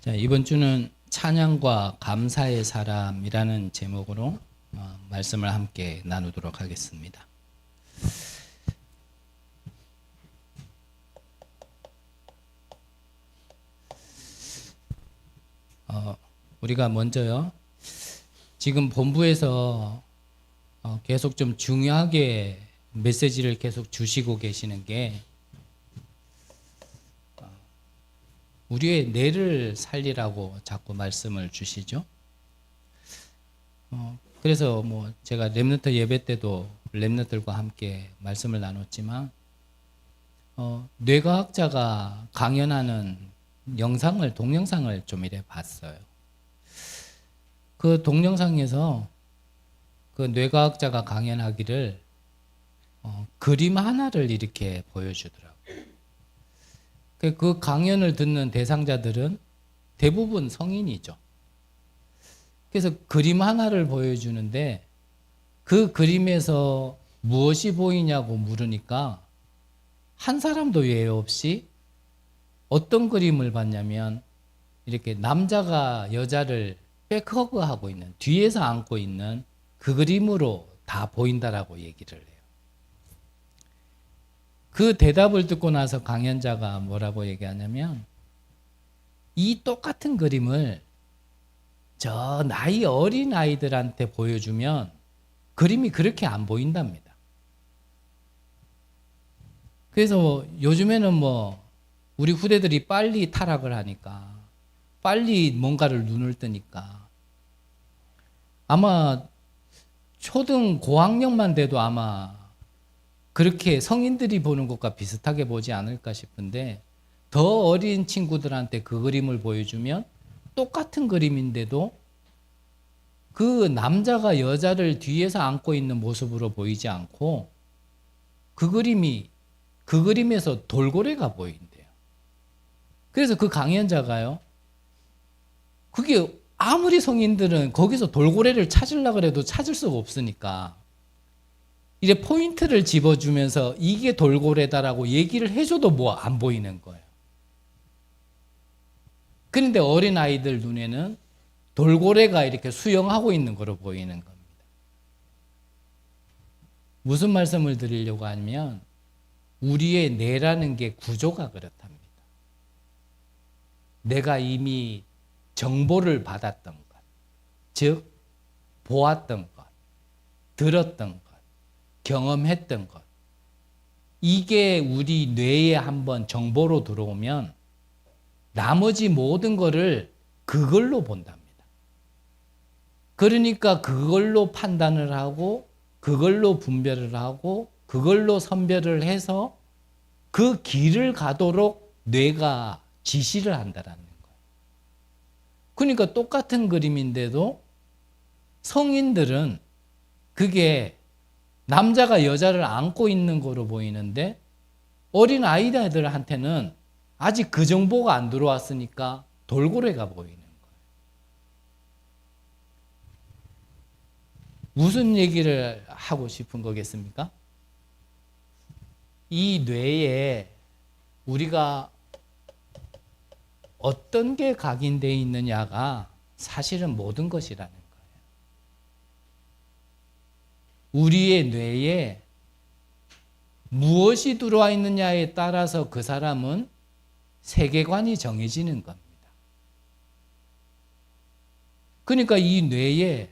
자, 이번 주는 찬양과 감사의 사람이라는 제목으로 말씀을 함께 나누도록 하겠습니다. 우리가 먼저요, 지금 본부에서 계속 좀 중요하게 메시지를 계속 주시고 계시는 게 우리의 뇌를 살리라고 자꾸 말씀을 주시죠. 그래서 제가 렘넌트 예배 때도 렘넌트들과 함께 말씀을 나눴지만 뇌과학자가 강연하는 동영상을 좀 이래 봤어요. 그 동영상에서 그 뇌과학자가 강연하기를 그림 하나를 이렇게 보여주더라고요. 그 강연을 듣는 대상자들은 대부분 성인이죠. 그래서 그림 하나를 보여주는데 그 그림에서 무엇이 보이냐고 물으니까 한 사람도 예외 없이 어떤 그림을 봤냐면 이렇게 남자가 여자를 백허그하고 있는, 뒤에서 안고 있는 그 그림으로 다 보인다라고 얘기를 해요. 그 대답을 듣고 나서 강연자가 뭐라고 얘기하냐면 이 똑같은 그림을 저 나이 어린 아이들한테 보여주면 그림이 그렇게 안 보인답니다. 그래서 요즘에는 우리 후대들이 빨리 타락을 하니까, 빨리 뭔가를 눈을 뜨니까 아마 초등 고학년만 돼도 아마 그렇게 성인들이 보는 것과 비슷하게 보지 않을까 싶은데, 더 어린 친구들한테 그 그림을 보여주면 똑같은 그림인데도 그 남자가 여자를 뒤에서 안고 있는 모습으로 보이지 않고 그 그림에서 돌고래가 보인대요. 그래서 그 강연자가요, 그게 아무리 성인들은 거기서 돌고래를 찾으려고 해도 찾을 수가 없으니까 이제 포인트를 집어주면서 이게 돌고래다라고 얘기를 해줘도 안 보이는 거예요. 그런데 어린 아이들 눈에는 돌고래가 이렇게 수영하고 있는 거로 보이는 겁니다. 무슨 말씀을 드리려고 하면 우리의 뇌라는 게 구조가 그렇답니다. 내가 이미 정보를 받았던 것, 즉 보았던 것, 들었던 것, 경험했던 것, 이게 우리 뇌에 한번 정보로 들어오면 나머지 모든 것을 그걸로 본답니다. 그러니까 그걸로 판단을 하고, 그걸로 분별을 하고, 그걸로 선별을 해서 그 길을 가도록 뇌가 지시를 한다라는 거예요. 그러니까 똑같은 그림인데도 성인들은 그게 남자가 여자를 안고 있는 거로 보이는데 어린 아이들한테는 아직 그 정보가 안 들어왔으니까 돌고래가 보이는 거예요. 무슨 얘기를 하고 싶은 거겠습니까? 이 뇌에 우리가 어떤 게 각인되어 있느냐가 사실은 모든 것이라는 거예요. 우리의 뇌에 무엇이 들어와 있느냐에 따라서 그 사람은 세계관이 정해지는 겁니다. 그러니까 이 뇌에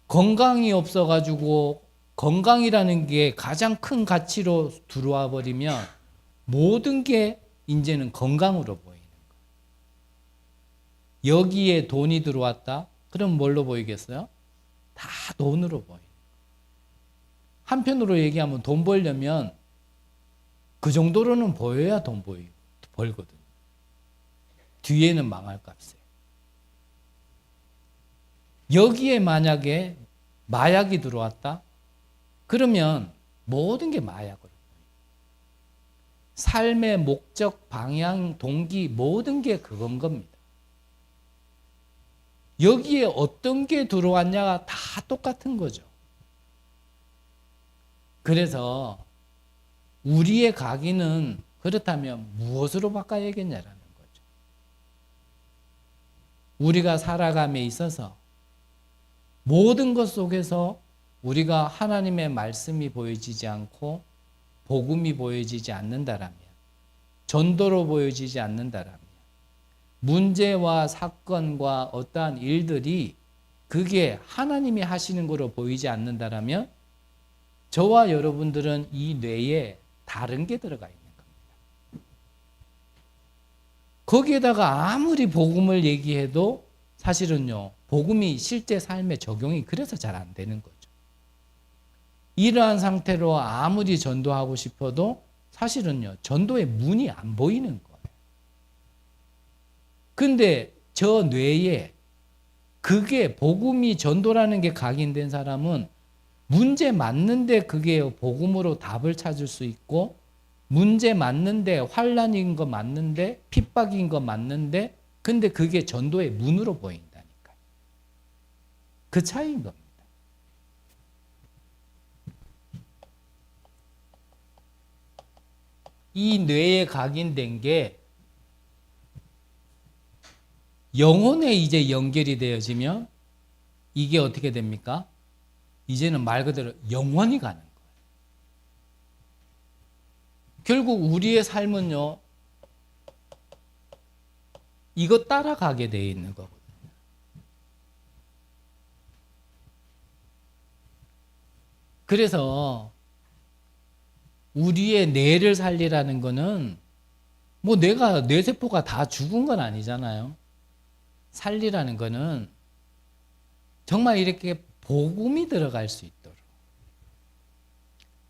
건강이 없어가지고 건강이라는 게 가장 큰 가치로 들어와 버리면 모든 게 이제는 건강으로 보이는 거예요. 여기에 돈이 들어왔다? 그럼 뭘로 보이겠어요? 다 돈으로 보이는 거예요. 한편으로 얘기하면 돈 벌려면 그 정도로는 보여야 벌거든요. 뒤에는 망할 값이에요. 여기에 만약에 마약이 들어왔다? 그러면 모든 게 마약으로 보여요. 삶의 목적, 방향, 동기 모든 게 그건 겁니다. 여기에 어떤 게 들어왔냐가 다 똑같은 거죠. 그래서 우리의 각인은 그렇다면 무엇으로 바꿔야겠냐라는 거죠. 우리가 살아감에 있어서 모든 것 속에서 우리가 하나님의 말씀이 보여지지 않고 복음이 보여지지 않는다라면, 전도로 보여지지 않는다라면, 문제와 사건과 어떠한 일들이 그게 하나님이 하시는 거로 보이지 않는다라면 저와 여러분들은 이 뇌에 다른 게 들어가 있는 겁니다. 거기에다가 아무리 복음을 얘기해도 사실은요, 복음이 실제 삶에 적용이 그래서 잘 안 되는 거죠. 이러한 상태로 아무리 전도하고 싶어도 사실은요, 전도의 문이 안 보이는 거예요. 근데 저 뇌에 그게 복음이 전도라는 게 각인된 사람은 문제 맞는데 그게 복음으로 답을 찾을 수 있고, 문제 맞는데 환난인 거 맞는데 핍박인 거 맞는데 근데 그게 전도의 문으로 보인다니까요. 그 차이인 겁니다. 이 뇌에 각인된 게 영혼에 이제 연결이 되어지면 이게 어떻게 됩니까? 이제는 말 그대로 영원히 가는 거예요. 결국 우리의 삶은요, 이거 따라가게 되어 있는 거거든요. 그래서 우리의 뇌를 살리라는 거는 뭐 뇌세포가 다 죽은 건 아니잖아요. 살리라는 거는 정말 이렇게 복음이 들어갈 수 있도록,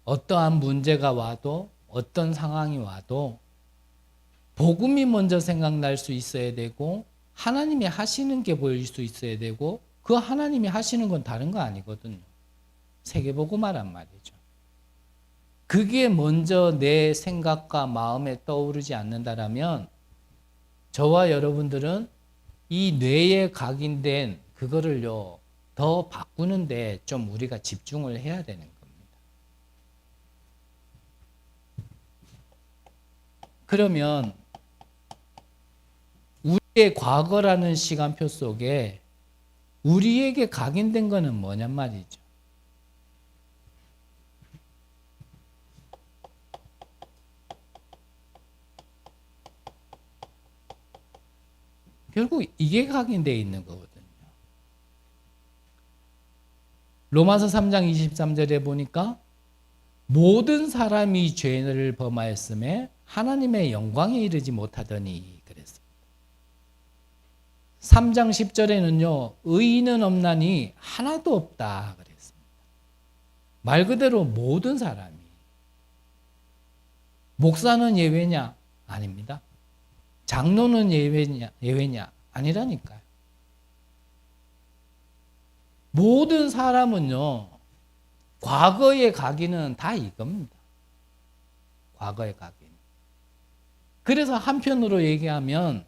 어떠한 문제가 와도 어떤 상황이 와도 복음이 먼저 생각날 수 있어야 되고, 하나님이 하시는 게 보일 수 있어야 되고, 그 하나님이 하시는 건 다른 거 아니거든요. 세계복음화란 말이죠. 그게 먼저 내 생각과 마음에 떠오르지 않는다라면 저와 여러분들은 이 뇌에 각인된 그거를요, 더 바꾸는데 좀 우리가 집중을 해야 되는 겁니다. 그러면 우리의 과거라는 시간표 속에 우리에게 각인된 거는 뭐냔 말이죠. 결국 이게 각인되어 있는 거거든요. 로마서 3장 23절에 보니까 모든 사람이 죄를 범하였음에 하나님의 영광에 이르지 못하더니 그랬습니다. 3장 10절에는요, 의인은 없나니 하나도 없다 그랬습니다. 말 그대로 모든 사람이. 목사는 예외냐? 아닙니다. 장로는 예외냐? 아니라니까요. 모든 사람은요, 과거의 각인은 다 이겁니다. 과거의 각인. 그래서 한편으로 얘기하면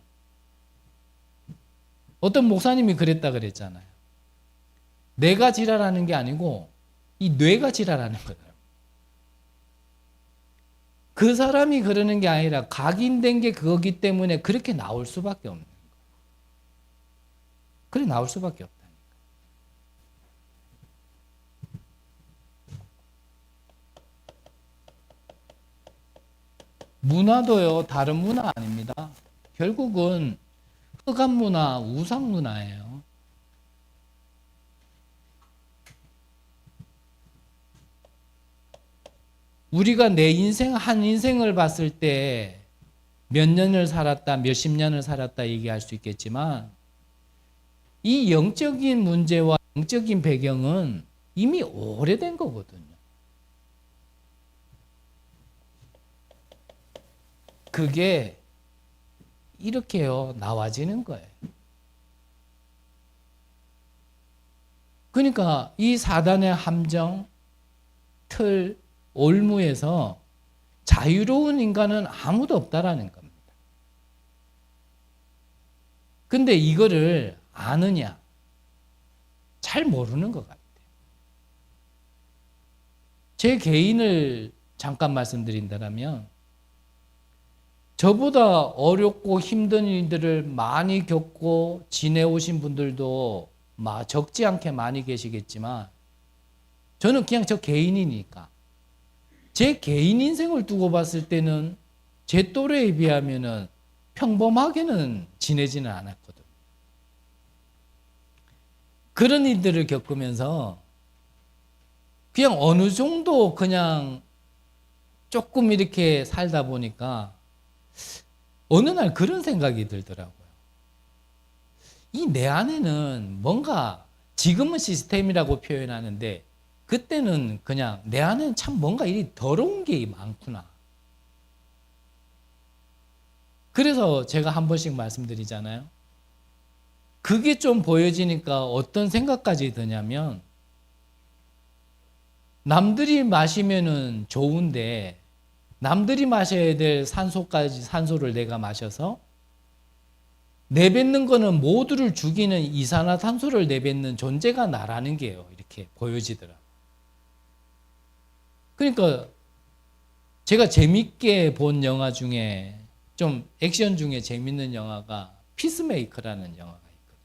어떤 목사님이 그랬다 그랬잖아요. 내가 지랄하는 게 아니고 이 뇌가 지랄하는 거예요. 그 사람이 그러는 게 아니라 각인된 게 그거기 때문에 그렇게 나올 수밖에 없는 거예요. 그래 나올 수밖에 없다니까. 문화도요, 다른 문화 아닙니다. 결국은 흑암 문화, 우상 문화예요. 우리가 내 인생, 한 인생을 봤을 때 몇 년을 살았다, 몇십 년을 살았다 얘기할 수 있겠지만 이 영적인 문제와 영적인 배경은 이미 오래된 거거든요. 그게 이렇게요, 나와지는 거예요. 그러니까 이 사단의 함정, 틀, 올무에서 자유로운 인간은 아무도 없다라는 겁니다. 근데 이거를 아느냐? 잘 모르는 것 같아요. 제 개인을 잠깐 말씀드린다면 저보다 어렵고 힘든 일들을 많이 겪고 지내오신 분들도 적지 않게 많이 계시겠지만 저는 그냥 저 개인이니까 제 개인 인생을 두고 봤을 때는 제 또래에 비하면은 평범하게는 지내지는 않았거든. 그런 일들을 겪으면서 그냥 어느 정도 그냥 조금 이렇게 살다 보니까 어느 날 그런 생각이 들더라고요. 이 내 안에는 뭔가 지금은 시스템이라고 표현하는데 그때는 그냥 내 안에는 참 뭔가 이 더러운 게 많구나. 그래서 제가 한 번씩 말씀드리잖아요. 그게 좀 보여지니까 어떤 생각까지 드냐면 남들이 마시면은 좋은데 남들이 마셔야 될 산소를 내가 마셔서 내뱉는 거는 모두를 죽이는 이산화탄소를 내뱉는 존재가 나라는 게요. 이렇게 보여지더라. 그러니까 제가 재밌게 본 영화 중에 좀 액션 중에 재밌는 영화가 피스메이커라는 영화가 있거든요.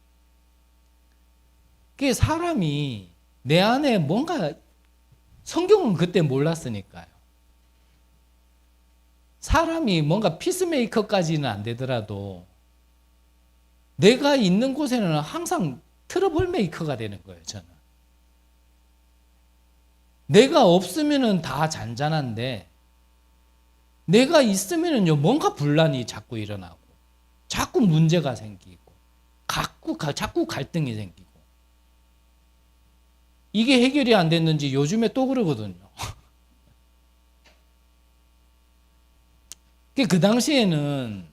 그게 사람이 내 안에 뭔가 성경은 그때 몰랐으니까요. 사람이 뭔가 피스메이커까지는 안 되더라도 내가 있는 곳에는 항상 트러블 메이커가 되는 거예요, 저는. 내가 없으면은 다 잔잔한데 내가 있으면은요, 뭔가 분란이 자꾸 일어나고 자꾸 문제가 생기고 자꾸 갈등이 생기고 이게 해결이 안 됐는지 요즘에 또 그러거든요. 그 당시에는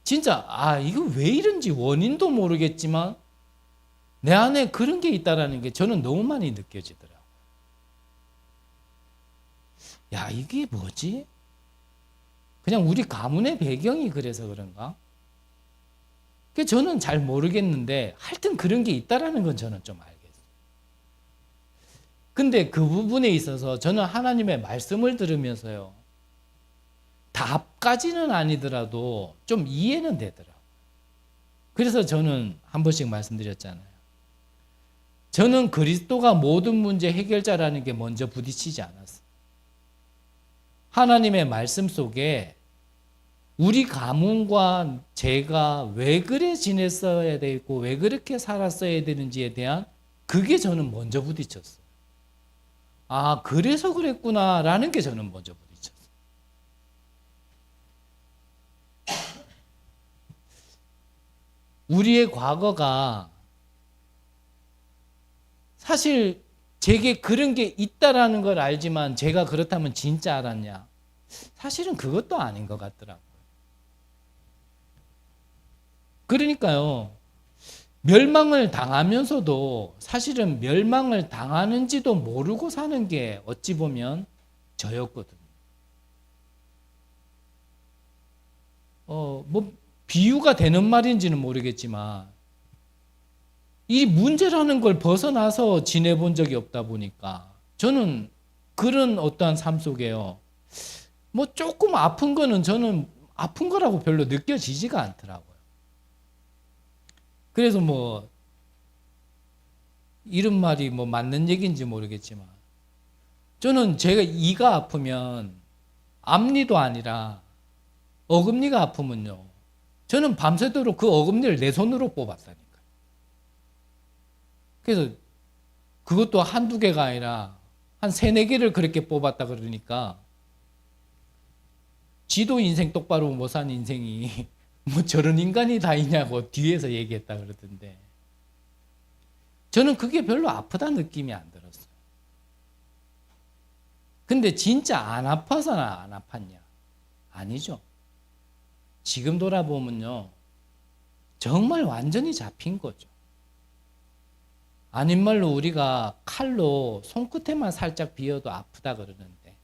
진짜 이거 왜 이런지 원인도 모르겠지만 내 안에 그런 게 있다라는 게 저는 너무 많이 느껴지더라고요. 야, 이게 뭐지? 그냥 우리 가문의 배경이 그래서 그런가? 저는 잘 모르겠는데 하여튼 그런 게 있다라는 건 저는 좀 알겠어요. 근데 그 부분에 있어서 저는 하나님의 말씀을 들으면서요. 답까지는 아니더라도 좀 이해는 되더라고요. 그래서 저는 한 번씩 말씀드렸잖아요. 저는 그리스도가 모든 문제 해결자라는 게 먼저 부딪히지 않았어요. 하나님의 말씀 속에 우리 가문과 제가 왜 그래 지냈어야 되고 왜 그렇게 살았어야 되는지에 대한 그게 저는 먼저 부딪혔어요. 그래서 그랬구나라는 게 저는 먼저 부딪혔어요. 우리의 과거가 사실 제게 그런 게 있다라는 걸 알지만 제가 그렇다면 진짜 알았냐? 사실은 그것도 아닌 것 같더라고요. 그러니까요. 멸망을 당하면서도 사실은 멸망을 당하는지도 모르고 사는 게 어찌 보면 저였거든요. 뭐 비유가 되는 말인지는 모르겠지만 이 문제라는 걸 벗어나서 지내본 적이 없다 보니까 저는 그런 어떠한 삶 속에요. 뭐 조금 아픈 거는 저는 아픈 거라고 별로 느껴지지가 않더라고요. 그래서 뭐 이런 말이 뭐 맞는 얘기인지 모르겠지만 저는 제가 이가 아프면 앞니도 아니라 어금니가 아프면요. 저는 밤새도록 그 어금니를 내 손으로 뽑았다니까요. 그래서 그것도 한두 개가 아니라 한 세네 개를 그렇게 뽑았다 그러니까 지도 인생 똑바로 못 산 인생이 뭐 저런 인간이 다 있냐고 뒤에서 얘기했다 그러던데 저는 그게 별로 아프다 느낌이 안 들었어요. 근데 진짜 안 아파서는 안 아팠냐? 아니죠. 지금 돌아보면요. 정말 완전히 잡힌 거죠. 아닌 말로 우리가 칼로 손끝에만 살짝 비어도 아프다 그러는데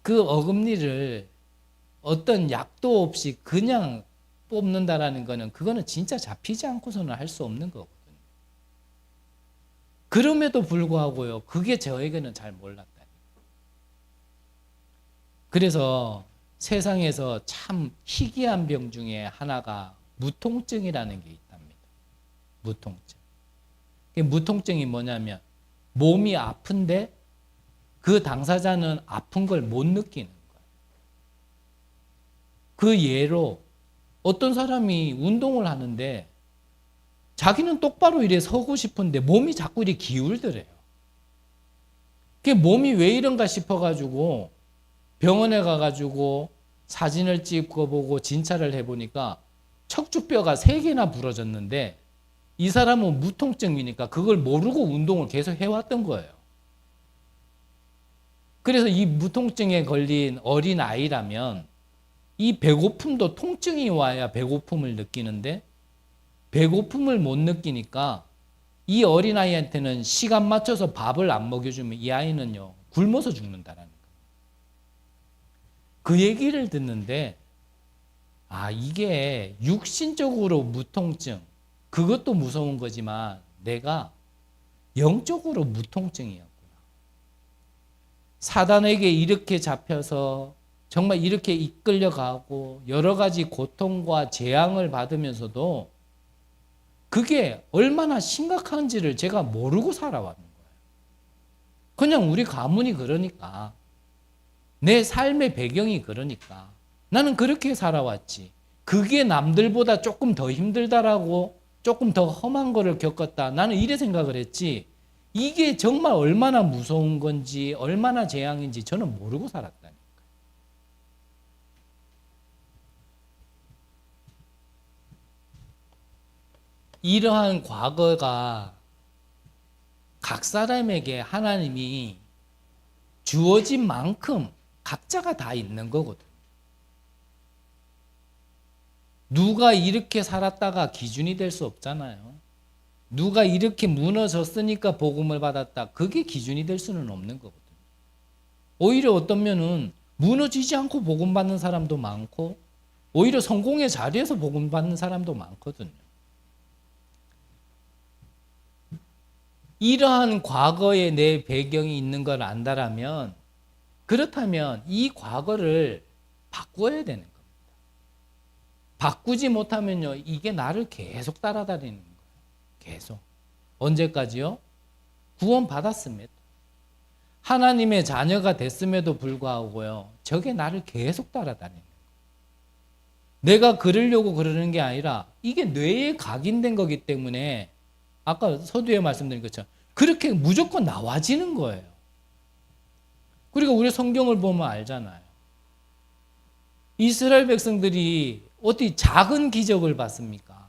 그 어금니를 어떤 약도 없이 그냥 뽑는다라는 거는 그거는 진짜 잡히지 않고서는 할 수 없는 거거든요. 그럼에도 불구하고요. 그게 저에게는 잘 몰랐다. 그래서 세상에서 참 희귀한 병 중에 하나가 무통증이라는 게 있답니다. 무통증. 무통증이 뭐냐면 몸이 아픈데 그 당사자는 아픈 걸 못 느끼는 거예요. 그 예로 어떤 사람이 운동을 하는데 자기는 똑바로 이래 서고 싶은데 몸이 자꾸 이래 기울더래요. 그게 몸이 왜 이런가 싶어가지고 병원에 가가지고 사진을 찍어보고 진찰을 해보니까 척추뼈가 3개나 부러졌는데 이 사람은 무통증이니까 그걸 모르고 운동을 계속 해왔던 거예요. 그래서 이 무통증에 걸린 어린 아이라면 이 배고픔도 통증이 와야 배고픔을 느끼는데 배고픔을 못 느끼니까 이 어린아이한테는 시간 맞춰서 밥을 안 먹여주면 이 아이는요 굶어서 죽는다라는 거예요. 그 얘기를 듣는데 이게 육신적으로 무통증 그것도 무서운 거지만 내가 영적으로 무통증이었구나. 사단에게 이렇게 잡혀서 정말 이렇게 이끌려가고 여러 가지 고통과 재앙을 받으면서도 그게 얼마나 심각한지를 제가 모르고 살아왔는 거예요. 그냥 우리 가문이 그러니까 내 삶의 배경이 그러니까 나는 그렇게 살아왔지. 그게 남들보다 조금 더 힘들다라고 조금 더 험한 거를 겪었다. 나는 이래 생각을 했지. 이게 정말 얼마나 무서운 건지 얼마나 재앙인지 저는 모르고 살았다니까요. 이러한 과거가 각 사람에게 하나님이 주어진 만큼 각자가 다 있는 거거든. 누가 이렇게 살았다가 기준이 될 수 없잖아요. 누가 이렇게 무너졌으니까 복음을 받았다. 그게 기준이 될 수는 없는 거거든. 오히려 어떤 면은 무너지지 않고 복음 받는 사람도 많고 오히려 성공의 자리에서 복음 받는 사람도 많거든요. 이러한 과거에 내 배경이 있는 걸 안다라면 그렇다면 이 과거를 바꿔야 되는 겁니다. 바꾸지 못하면요 이게 나를 계속 따라다니는 거예요. 계속. 언제까지요? 구원 받았습니다. 하나님의 자녀가 됐음에도 불구하고요 저게 나를 계속 따라다니는 거예요. 내가 그러려고 그러는 게 아니라 이게 뇌에 각인된 거기 때문에 아까 서두에 말씀드린 것처럼 그렇게 무조건 나와지는 거예요. 그리고 우리 성경을 보면 알잖아요. 이스라엘 백성들이 어디 작은 기적을 봤습니까?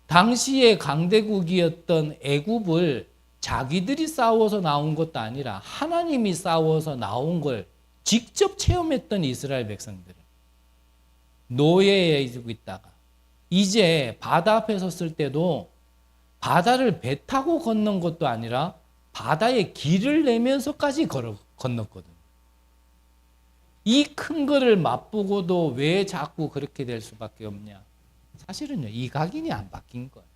당시의 강대국이었던 애굽을 자기들이 싸워서 나온 것도 아니라 하나님이 싸워서 나온 걸 직접 체험했던 이스라엘 백성들은 노예에 있다가 이제 바다 앞에 섰을 때도 바다를 배 타고 건넌 것도 아니라 바다에 길을 내면서까지 건넜거든. 이 큰 거를 맛보고도 왜 자꾸 그렇게 될 수밖에 없냐? 사실은요, 이 각인이 안 바뀐 거예요.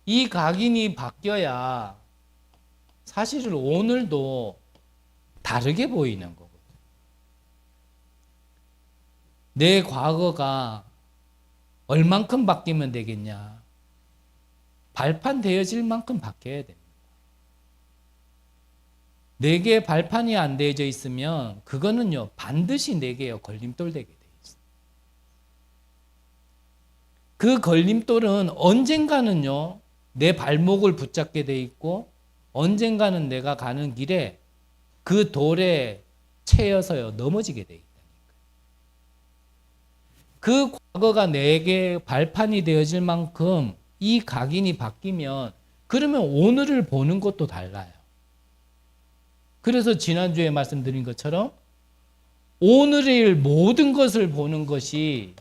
이 각인이 바뀌어야 사실은 오늘도 다르게 보이는 거거든. 내 과거가 얼만큼 바뀌면 되겠냐? 발판 되어질 만큼 바뀌어야 됩니다. 내게 발판이 안 되어져 있으면 그거는요 반드시 내게요 걸림돌 되게 돼 있어요. 그 걸림돌은 언젠가는요 내 발목을 붙잡게 돼 있고 언젠가는 내가 가는 길에 그 돌에 채여서요 넘어지게 돼 있다니까. 그 과거가 내게 발판이 되어질 만큼 이 각인이 바뀌면 그러면 오늘을 보는 것도 달라요. 그래서 지난주에 말씀드린 것처럼 오늘의 모든 것을 보는 것이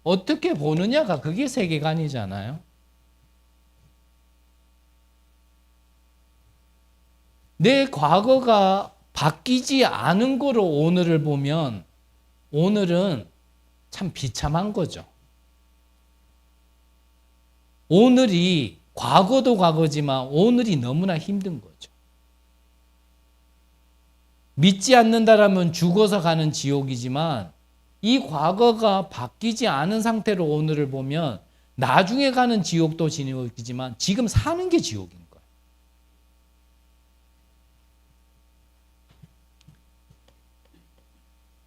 어떻게 보느냐가 그게 세계관이잖아요. 내 과거가 바뀌지 않은 거로 오늘을 보면 오늘은 참 비참한 거죠. 오늘이 과거도 과거지만 오늘이 너무나 힘든 거죠. 믿지 않는다라면 죽어서 가는 지옥이지만 이 과거가 바뀌지 않은 상태로 오늘을 보면 나중에 가는 지옥도 지옥이지만 지금 사는 게 지옥인 거예요.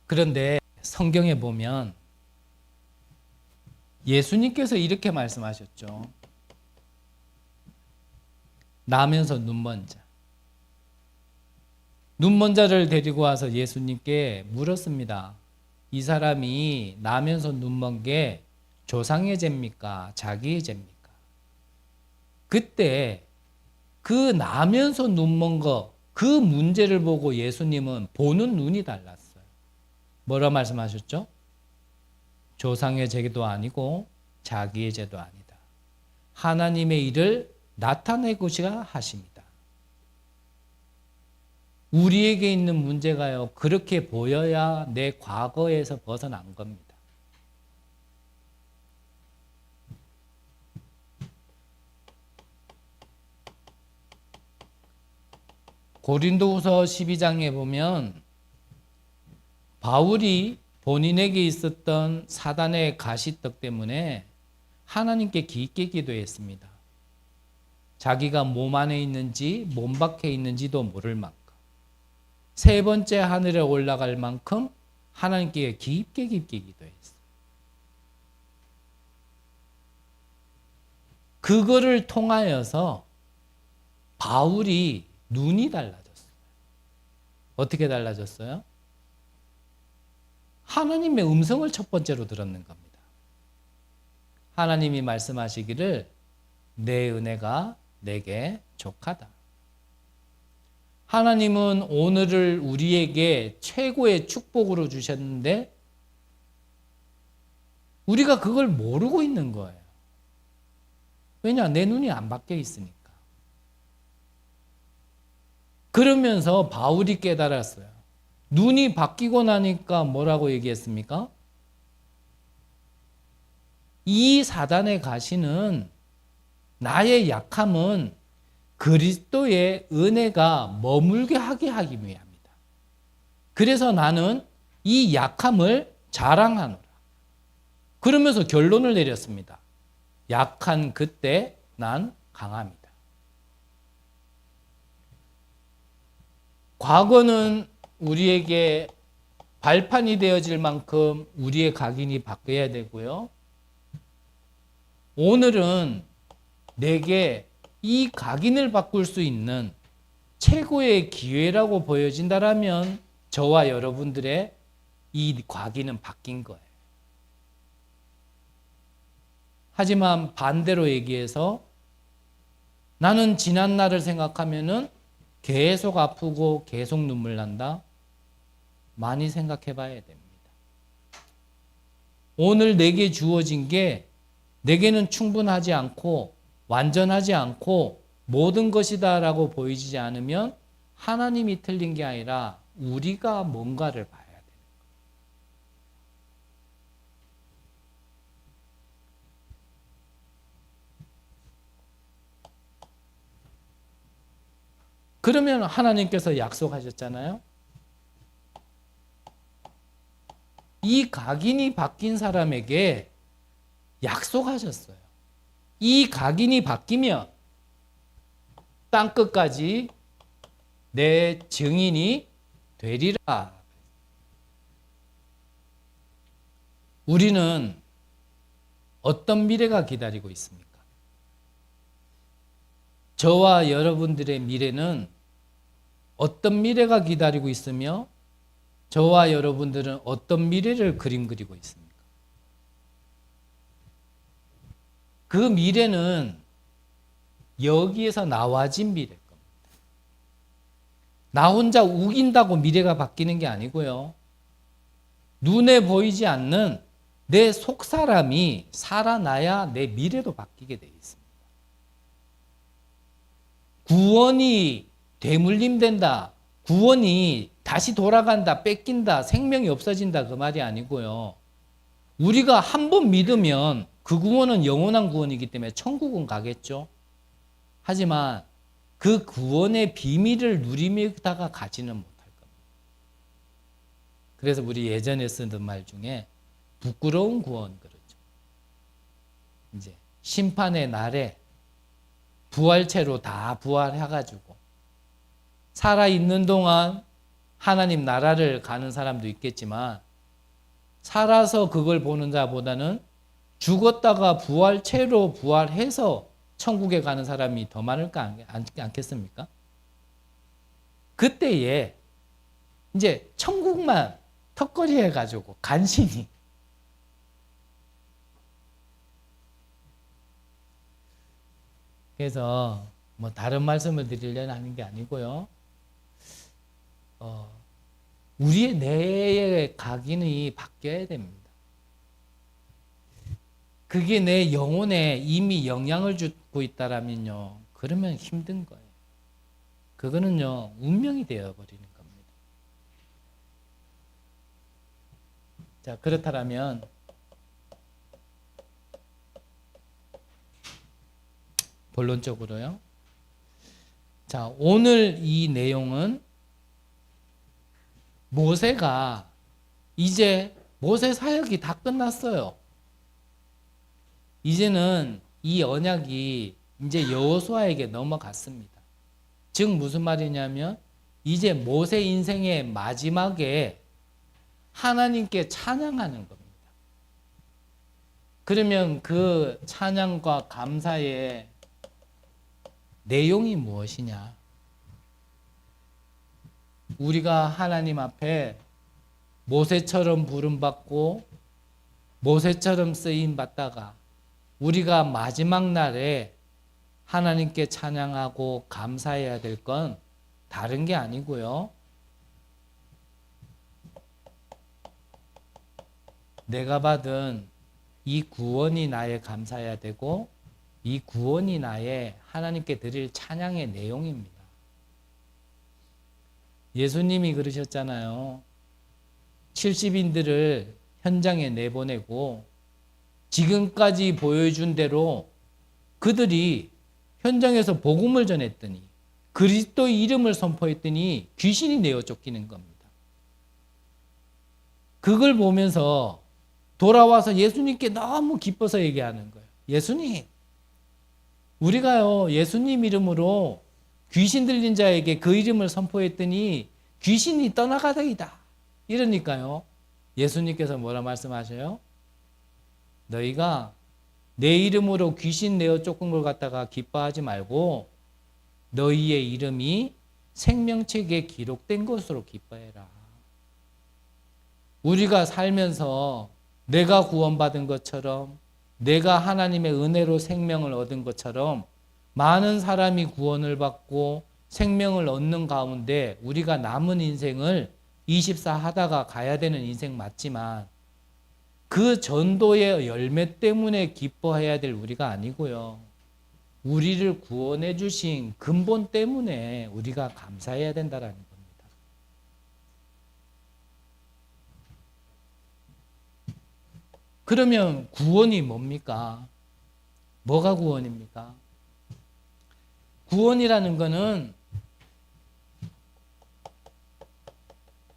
그런데 성경에 보면 예수님께서 이렇게 말씀하셨죠. 나면서 눈먼 자. 눈먼 자를 데리고 와서 예수님께 물었습니다. 이 사람이 나면서 눈먼 게 조상의 죄입니까? 자기의 죄입니까? 그때 그 나면서 눈먼 거, 그 문제를 보고 예수님은 보는 눈이 달랐어요. 뭐라 말씀하셨죠? 조상의 죄도 아니고 자기의 죄도 아니다. 하나님의 일을 나타내고자 하십니다. 우리에게 있는 문제가요, 그렇게 보여야 내 과거에서 벗어난 겁니다. 고린도후서 12장에 보면 바울이 본인에게 있었던 사단의 가시떡 때문에 하나님께 깊게 기도했습니다. 자기가 몸 안에 있는지 몸 밖에 있는지도 모를 만큼 세 번째 하늘에 올라갈 만큼 하나님께 깊게 기도했어요. 그거를 통하여서 바울이 눈이 달라졌어요. 어떻게 달라졌어요? 하나님의 음성을 첫 번째로 들었는 겁니다. 하나님이 말씀하시기를 내 은혜가 내게 족하다. 하나님은 오늘을 우리에게 최고의 축복으로 주셨는데 우리가 그걸 모르고 있는 거예요. 왜냐? 내 눈이 안 바뀌어 있으니까. 그러면서 바울이 깨달았어요. 눈이 바뀌고 나니까 뭐라고 얘기했습니까? 이 사단의 가시는 나의 약함은 그리스도의 은혜가 머물게 하게 하기 위함이다. 그래서 나는 이 약함을 자랑하노라. 그러면서 결론을 내렸습니다. 약한 그때 난 강합니다. 과거는 우리에게 발판이 되어질 만큼 우리의 각인이 바뀌어야 되고요. 오늘은 내게 이 각인을 바꿀 수 있는 최고의 기회라고 보여진다라면 저와 여러분들의 이 각인은 바뀐 거예요. 하지만 반대로 얘기해서 나는 지난 날을 생각하면은 계속 아프고 계속 눈물 난다. 많이 생각해 봐야 됩니다. 오늘 내게 주어진 게 내게는 충분하지 않고 완전하지 않고 모든 것이다 라고 보이지 않으면 하나님이 틀린 게 아니라 우리가 뭔가를 봐야 돼요. 그러면 하나님께서 약속하셨잖아요. 이 각인이 바뀐 사람에게 약속하셨어요. 이 각인이 바뀌면 땅끝까지 내 증인이 되리라. 우리는 어떤 미래가 기다리고 있습니까? 저와 여러분들의 미래는 어떤 미래가 기다리고 있으며 저와 여러분들은 어떤 미래를 그림 그리고 있습니까? 그 미래는 여기에서 나와진 미래일 겁니다. 나 혼자 우긴다고 미래가 바뀌는 게 아니고요. 눈에 보이지 않는 내 속사람이 살아나야 내 미래도 바뀌게 되어 있습니다. 구원이 되물림된다. 구원이 다시 돌아간다, 뺏긴다, 생명이 없어진다 그 말이 아니고요. 우리가 한 번 믿으면 그 구원은 영원한 구원이기 때문에 천국은 가겠죠. 하지만 그 구원의 비밀을 누리다가 가지는 못할 겁니다. 그래서 우리 예전에 쓰던 말 중에 부끄러운 구원 그러죠. 이제 심판의 날에 부활체로 다 부활해가지고 살아있는 동안 하나님 나라를 가는 사람도 있겠지만 살아서 그걸 보는 자보다는 죽었다가 부활체로 부활해서 천국에 가는 사람이 더 많을까 않겠습니까? 그때에 이제 천국만 턱걸이 해가지고 간신히 그래서 뭐 다른 말씀을 드리려는 하는 게 아니고요. 우리의 뇌의 각인이 바뀌어야 됩니다. 그게 내 영혼에 이미 영향을 주고 있다라면요. 그러면 힘든 거예요. 그거는요. 운명이 되어버리는 겁니다. 자, 그렇다면 본론적으로요. 자, 오늘 이 내용은 모세가 이제 모세 사역이 다 끝났어요. 이제는 이 언약이 이제 여호수아에게 넘어갔습니다. 즉 무슨 말이냐면 이제 모세 인생의 마지막에 하나님께 찬양하는 겁니다. 그러면 그 찬양과 감사의 내용이 무엇이냐? 우리가 하나님 앞에 모세처럼 부름받고 모세처럼 쓰임받다가 우리가 마지막 날에 하나님께 찬양하고 감사해야 될 건 다른 게 아니고요. 내가 받은 이 구원이 나의 감사해야 되고 이 구원이 나의 하나님께 드릴 찬양의 내용입니다. 예수님이 그러셨잖아요. 70인들을 현장에 내보내고 지금까지 보여준 대로 그들이 현장에서 복음을 전했더니 그리스도의 이름을 선포했더니 귀신이 내어 쫓기는 겁니다. 그걸 보면서 돌아와서 예수님께 너무 기뻐서 얘기하는 거예요. 예수님, 우리가요 예수님 이름으로 귀신 들린 자에게 그 이름을 선포했더니 귀신이 떠나가다이다. 이러니까요 예수님께서 뭐라 말씀하셔요? 너희가 내 이름으로 귀신 내어 쫓은 걸 갖다가 기뻐하지 말고 너희의 이름이 생명책에 기록된 것으로 기뻐해라. 우리가 살면서 내가 구원받은 것처럼 내가 하나님의 은혜로 생명을 얻은 것처럼 많은 사람이 구원을 받고 생명을 얻는 가운데 우리가 남은 인생을 24 하다가 가야 되는 인생 맞지만 그 전도의 열매 때문에 기뻐해야 될 우리가 아니고요. 우리를 구원해 주신 근본 때문에 우리가 감사해야 된다는 겁니다. 그러면 구원이 뭡니까? 뭐가 구원입니까? 구원이라는 것은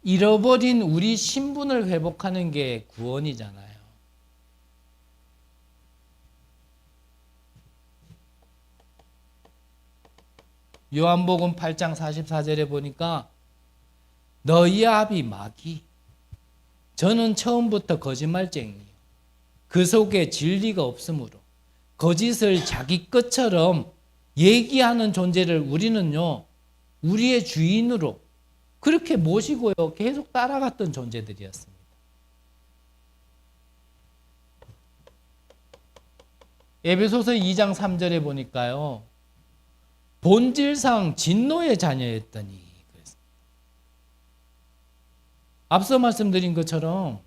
잃어버린 우리 신분을 회복하는 게 구원이잖아요. 요한복음 8장 44절에 보니까 너희 아비 마귀 저는 처음부터 거짓말쟁이에요. 그 속에 진리가 없으므로 거짓을 자기 것처럼 얘기하는 존재를 우리는요 우리의 주인으로 그렇게 모시고요 계속 따라갔던 존재들이었습니다. 에베소서 2장 3절에 보니까요 본질상 진노의 자녀였더니 그랬습니다. 앞서 말씀드린 것처럼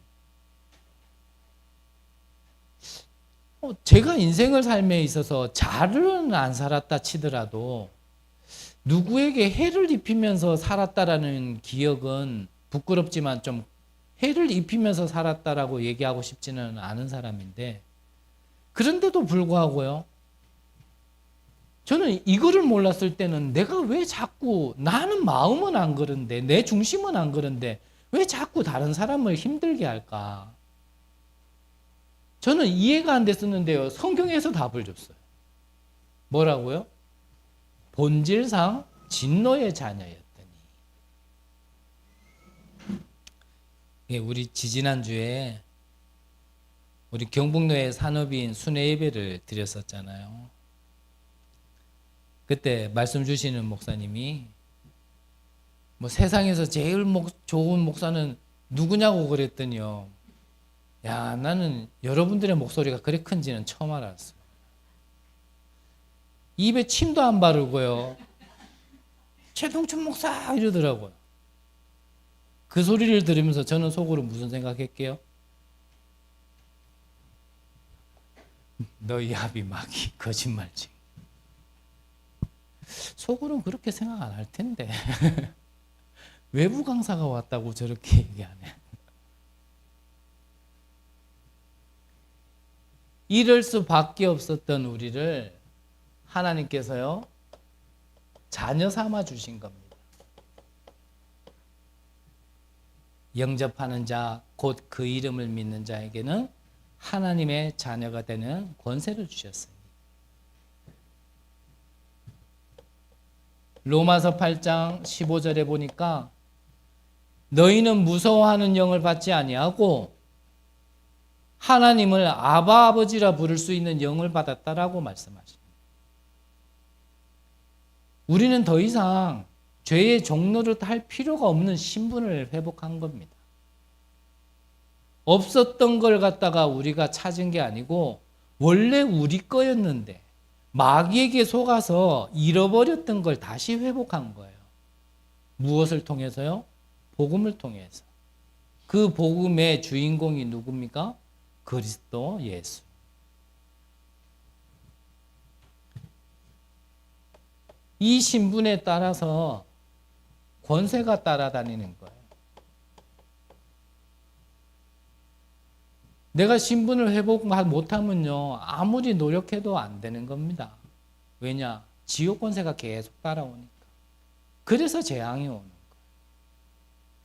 제가 인생을 삶에 있어서 잘은 안 살았다 치더라도 누구에게 해를 입히면서 살았다라는 기억은 부끄럽지만 좀 해를 입히면서 살았다라고 얘기하고 싶지는 않은 사람인데 그런데도 불구하고요. 저는 이거를 몰랐을 때는 내가 왜 자꾸 나는 마음은 안 그런데 내 중심은 안 그런데 왜 자꾸 다른 사람을 힘들게 할까? 저는 이해가 안 됐었는데요. 성경에서 답을 줬어요. 뭐라고요? 본질상 진노의 자녀였더니. 예, 우리 지지난주에 우리 경북로의 산업인 순회 예배를 드렸었잖아요. 그때 말씀 주시는 목사님이 뭐 세상에서 제일 좋은 목사는 누구냐고 그랬더니요. 야, 나는 여러분들의 목소리가 그래 큰지는 처음 알았어요. 입에 침도 안 바르고요. 최동춘 목사 이러더라고요. 그 소리를 들으면서 저는 속으로 무슨 생각했게요? 너희 합이 막이 거짓말지. 속으로는 그렇게 생각 안 할 텐데. 외부 강사가 왔다고 저렇게 얘기하네. 이럴 수밖에 없었던 우리를 하나님께서요 자녀 삼아 주신 겁니다. 영접하는 자, 곧 그 이름을 믿는 자에게는 하나님의 자녀가 되는 권세를 주셨어요. 로마서 8장 15절에 보니까 너희는 무서워하는 영을 받지 아니하고 하나님을 아바 아버지라 부를 수 있는 영을 받았다라고 말씀하십니다. 우리는 더 이상 죄의 종노릇 할 필요가 없는 신분을 회복한 겁니다. 없었던 걸 갖다가 우리가 찾은 게 아니고 원래 우리 거였는데 마귀에게 속아서 잃어버렸던 걸 다시 회복한 거예요. 무엇을 통해서요? 복음을 통해서. 그 복음의 주인공이 누굽니까? 그리스도 예수. 이 신분에 따라서 권세가 따라다니는 거예요. 내가 신분을 회복 못하면요 아무리 노력해도 안 되는 겁니다. 왜냐? 지옥 권세가 계속 따라오니까. 그래서 재앙이 오는 거예요.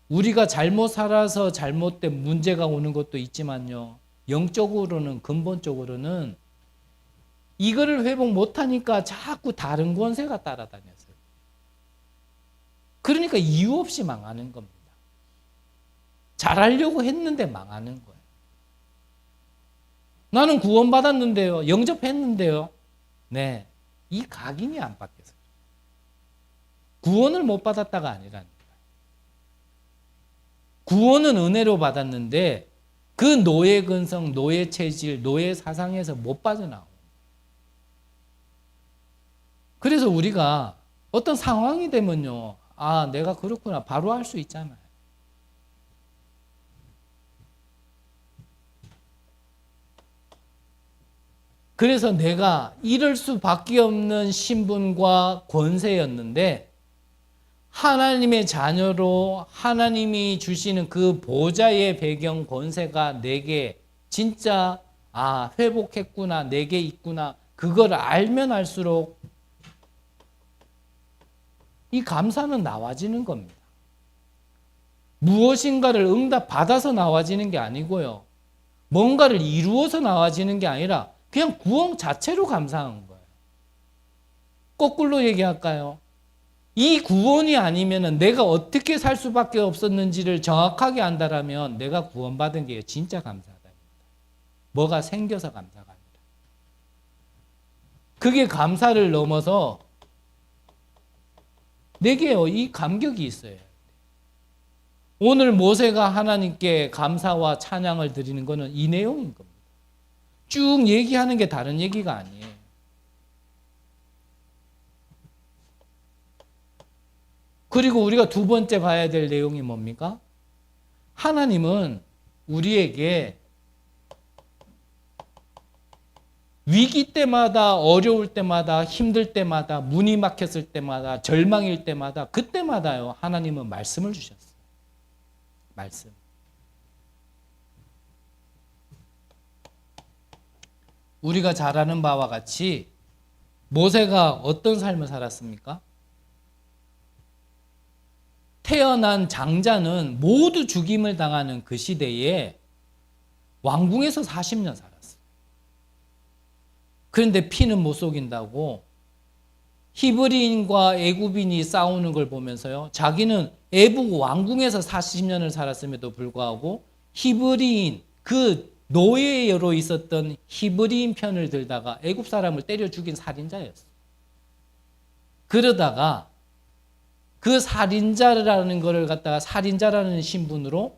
우리가 잘못 살아서 잘못된 문제가 오는 것도 있지만요 영적으로는 근본적으로는 이거를 회복 못하니까 자꾸 다른 권세가 따라다녔어요. 그러니까 이유 없이 망하는 겁니다. 잘하려고 했는데 망하는 거예요. 나는 구원받았는데요. 영접했는데요. 네, 이 각인이 안 바뀌었어요. 구원을 못 받았다가 아니라니까. 구원은 은혜로 받았는데 그 노예 근성, 노예 체질, 노예 사상에서 못 빠져나오고. 그래서 우리가 어떤 상황이 되면요. 아, 내가 그렇구나. 바로 할 수 있잖아요. 그래서 내가 이럴 수밖에 없는 신분과 권세였는데 하나님의 자녀로 하나님이 주시는 그 보좌의 배경 권세가 내게 진짜 회복했구나, 내게 있구나 그걸 알면 알수록 이 감사는 나와지는 겁니다. 무엇인가를 응답받아서 나와지는 게 아니고요. 뭔가를 이루어서 나와지는 게 아니라 그냥 구원 자체로 감사한 거예요. 거꾸로 얘기할까요? 이 구원이 아니면 내가 어떻게 살 수밖에 없었는지를 정확하게 안다라면 내가 구원받은 게 진짜 감사하다. 뭐가 생겨서 감사가 아니라. 그게 감사를 넘어서 내게요, 이 감격이 있어요. 오늘 모세가 하나님께 감사와 찬양을 드리는 것은 이 내용인 겁니다. 쭉 얘기하는 게 다른 얘기가 아니에요. 그리고 우리가 두 번째 봐야 될 내용이 뭡니까? 하나님은 우리에게 위기 때마다, 어려울 때마다, 힘들 때마다, 문이 막혔을 때마다, 절망일 때마다, 그때마다요, 하나님은 말씀을 주셨어요. 말씀. 우리가 잘 아는 바와 같이 모세가 어떤 삶을 살았습니까? 태어난 장자는 모두 죽임을 당하는 그 시대에 왕궁에서 40년 살았어요. 그런데 피는 못 속인다고 히브리인과 애굽인이 싸우는 걸 보면서요, 자기는 애국 왕궁에서 40년을 살았음에도 불구하고 히브리인, 그 노예로 있었던 히브리인 편을 들다가 애굽 사람을 때려 죽인 살인자였어요. 그러다가 그 살인자라는 것을 갖다가 살인자라는 신분으로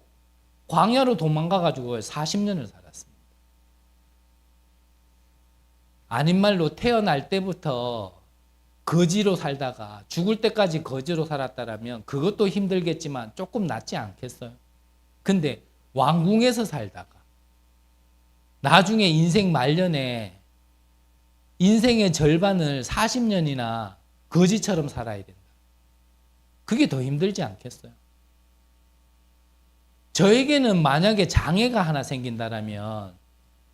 광야로 도망가가지고 40년을 살았습니다. 아닌 말로 태어날 때부터 거지로 살다가 죽을 때까지 거지로 살았다라면 그것도 힘들겠지만 조금 낫지 않겠어요? 근데 왕궁에서 살다가 나중에 인생 말년에 인생의 절반을 40년이나 거지처럼 살아야 된다. 그게 더 힘들지 않겠어요? 저에게는 만약에 장애가 하나 생긴다라면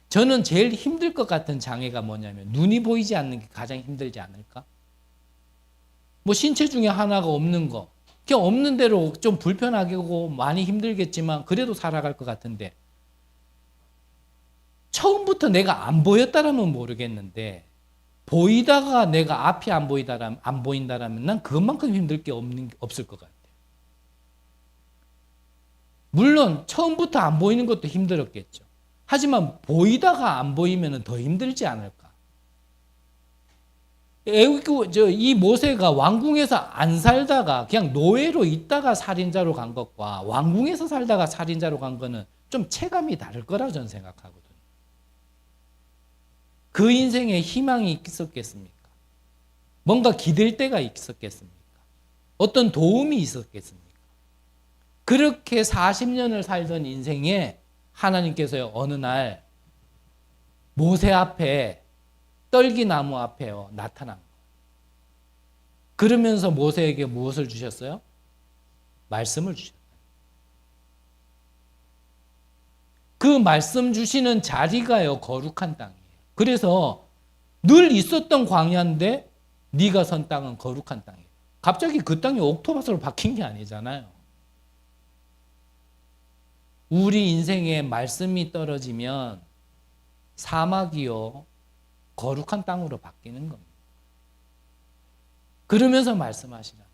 저는 제일 힘들 것 같은 장애가 뭐냐면 눈이 보이지 않는 게 가장 힘들지 않을까? 뭐 신체 중에 하나가 없는 거, 그냥 없는 대로 좀 불편하고 많이 힘들겠지만 그래도 살아갈 것 같은데 처음부터 내가 안 보였다라면 모르겠는데 보이다가 내가 앞이 안 보인다라면 난 그것만큼 힘들 게 없을 것 같아요. 물론 처음부터 안 보이는 것도 힘들었겠죠. 하지만 보이다가 안 보이면 더 힘들지 않을까? 이 모세가 왕궁에서 안 살다가 그냥 노예로 있다가 살인자로 간 것과 왕궁에서 살다가 살인자로 간 거는 좀 체감이 다를 거라고 저는 생각하거든요. 그 인생에 희망이 있었겠습니까? 뭔가 기댈 데가 있었겠습니까? 어떤 도움이 있었겠습니까? 그렇게 40년을 살던 인생에 하나님께서요, 어느 날 모세 앞에 떨기나무 앞에요, 나타난 거예요. 그러면서 모세에게 무엇을 주셨어요? 말씀을 주셨어요. 그 말씀 주시는 자리가요, 거룩한 땅이에요. 그래서 늘 있었던 광야인데 네가 선 땅은 거룩한 땅이에요. 갑자기 그 땅이 옥토밭으로 바뀐 게 아니잖아요. 우리 인생에 말씀이 떨어지면 사막이요, 거룩한 땅으로 바뀌는 겁니다. 그러면서 말씀하시잖아요.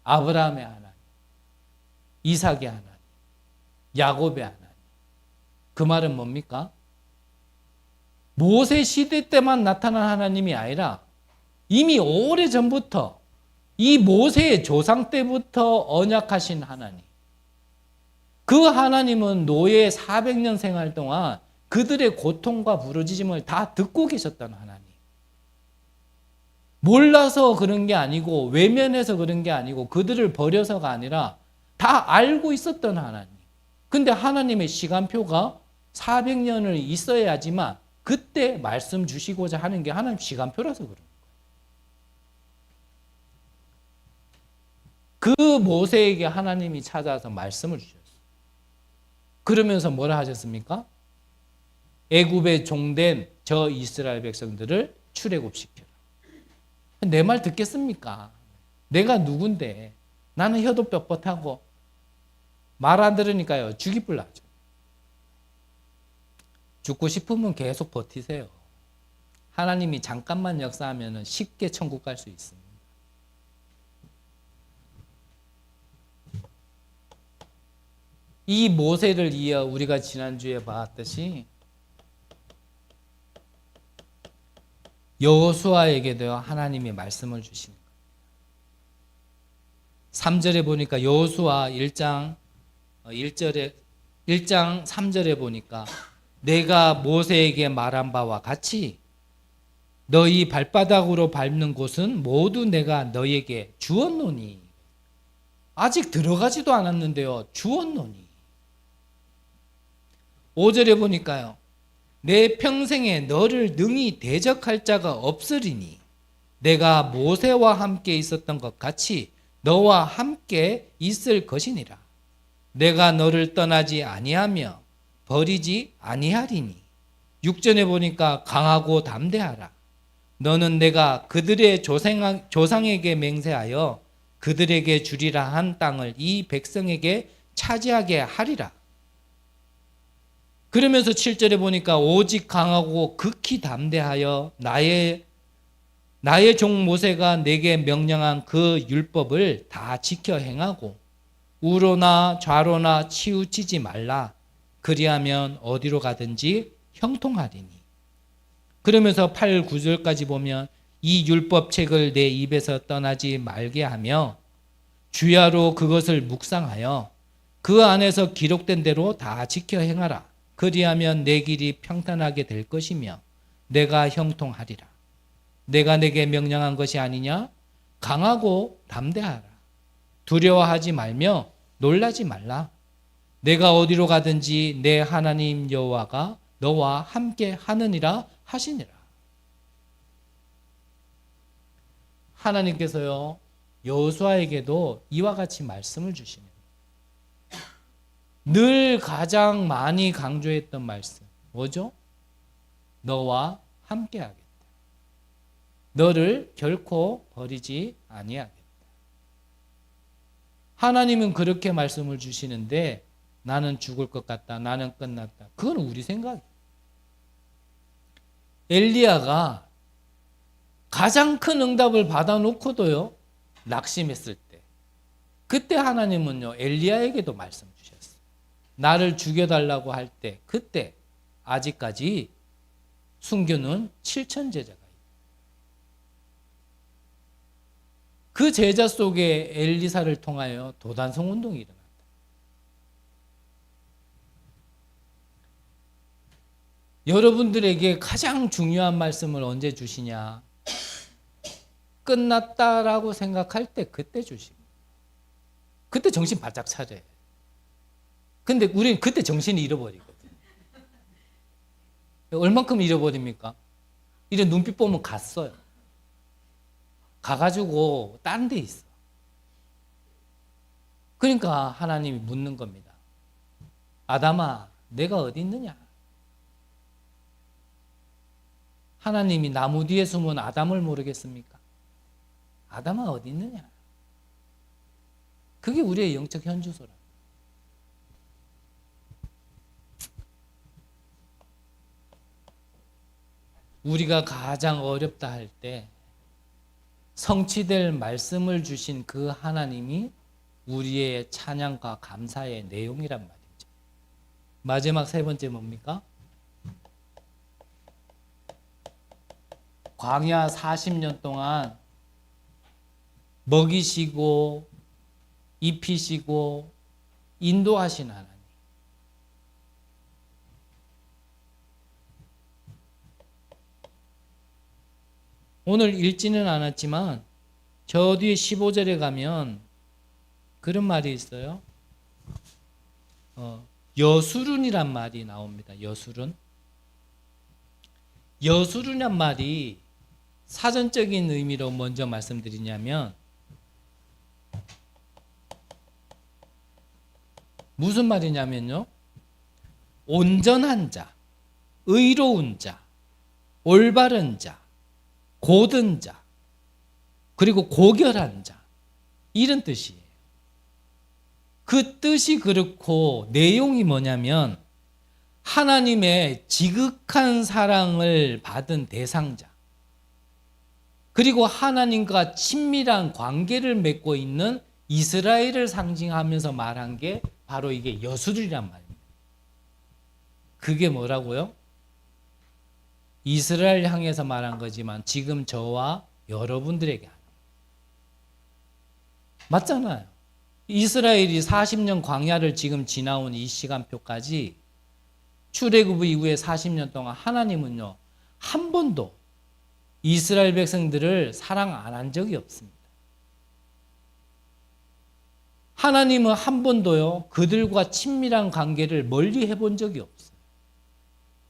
아브라함의 하나님, 이삭의 하나님, 야곱의 하나님. 그 말은 뭡니까? 모세 시대 때만 나타난 하나님이 아니라 이미 오래전부터 이 모세의 조상 때부터 언약하신 하나님. 그 하나님은 노예 400년 생활 동안 그들의 고통과 부르짖음을 다 듣고 계셨던 하나님. 몰라서 그런 게 아니고 외면해서 그런 게 아니고 그들을 버려서가 아니라 다 알고 있었던 하나님. 근데 하나님의 시간표가 400년을 있어야지만 그때 말씀 주시고자 하는 게 하나님 시간표라서 그런 거예요. 그 모세에게 하나님이 찾아와서 말씀을 주셨어요. 그러면서 뭐라 하셨습니까? 애굽에 종된 저 이스라엘 백성들을 출애굽시켜라. 내 말 듣겠습니까? 내가 누군데? 나는 혀도 뻣뻣하고 말 안 들으니까요, 죽이불 나죠. 죽고 싶으면 계속 버티세요. 하나님이 잠깐만 역사하면 쉽게 천국 갈 수 있습니다. 이 모세를 이어 우리가 지난주에 봤듯이 여호수아에게도 하나님이 말씀을 주시는 거예요. 3절에 보니까 여호수아 1장 3절에 보니까 내가 모세에게 말한 바와 같이 너희 발바닥으로 밟는 곳은 모두 내가 너희에게 주었노니. 아직 들어가지도 않았는데요, 주었노니. 5절에 보니까요, 내 평생에 너를 능히 대적할 자가 없으리니 내가 모세와 함께 있었던 것 같이 너와 함께 있을 것이니라. 내가 너를 떠나지 아니하며 버리지 아니하리니. 6절에 보니까 강하고 담대하라. 너는 내가 그들의 조상에게 맹세하여 그들에게 주리라 한 땅을 이 백성에게 차지하게 하리라. 그러면서 7절에 보니까 오직 강하고 극히 담대하여 나의 종 모세가 내게 명령한 그 율법을 다 지켜 행하고 우로나 좌로나 치우치지 말라. 그리하면 어디로 가든지 형통하리니. 그러면서 8, 9절까지 보면 이 율법책을 내 입에서 떠나지 말게 하며 주야로 그것을 묵상하여 그 안에서 기록된 대로 다 지켜 행하라. 그리하면 내 길이 평탄하게 될 것이며 내가 형통하리라. 내가 내게 명령한 것이 아니냐? 강하고 담대하라. 두려워하지 말며 놀라지 말라. 내가 어디로 가든지 내 하나님 여호와가 너와 함께 하느니라 하시니라. 하나님께서요, 여호수아에게도 이와 같이 말씀을 주시네요. 늘 가장 많이 강조했던 말씀 뭐죠? 너와 함께 하겠다. 너를 결코 버리지 아니하겠다. 하나님은 그렇게 말씀을 주시는데 나는 죽을 것 같다. 나는 끝났다. 그건 우리 생각이에요. 엘리야가 가장 큰 응답을 받아놓고도요, 낙심했을 때, 그때 하나님은요, 엘리야에게도 말씀 주셨어요. 나를 죽여달라고 할 때, 그때 아직까지 숨겨놓은 7천 제자가 있어요. 그 제자 속에 엘리사를 통하여 도단성 운동이 일어났다. 여러분들에게 가장 중요한 말씀을 언제 주시냐? 끝났다라고 생각할 때 그때 주십니다. 그때 정신 바짝 차려요. 근데 우리는 그때 정신이 잃어버리거든요. 얼만큼 잃어버립니까? 이런 눈빛 보면 갔어요. 가가지고 딴 데 있어. 그러니까 하나님이 묻는 겁니다. 아담아, 내가 어디 있느냐? 하나님이 나무 뒤에 숨은 아담을 모르겠습니까? 아담아 어디 있느냐? 그게 우리의 영적 현주소라. 우리가 가장 어렵다 할 때 성취될 말씀을 주신 그 하나님이 우리의 찬양과 감사의 내용이란 말이죠. 마지막 세 번째 뭡니까? 광야 40년 동안 먹이시고 입히시고 인도하신 하나님. 오늘 읽지는 않았지만 저 뒤에 15절에 가면 그런 말이 있어요. 여수룬이란 말이 나옵니다. 여수룬. 여수룬이란 말이 사전적인 의미로 먼저 말씀드리냐면 무슨 말이냐면요. 온전한 자, 의로운 자, 올바른 자, 고든 자, 그리고 고결한 자, 이런 뜻이에요. 그 뜻이 그렇고 내용이 뭐냐면 하나님의 지극한 사랑을 받은 대상자, 그리고 하나님과 친밀한 관계를 맺고 있는 이스라엘을 상징하면서 말한 게 바로 이게 여수르란 말입니다. 그게 뭐라고요? 이스라엘 향해서 말한 거지만 지금 저와 여러분들에게 하는 거예요. 맞잖아요. 이스라엘이 40년 광야를 지금 지나온 이 시간표까지 출애굽 이후에 40년 동안 하나님은요, 한 번도 이스라엘 백성들을 사랑 안 한 적이 없습니다. 하나님은 한 번도요, 그들과 친밀한 관계를 멀리 해본 적이 없어요.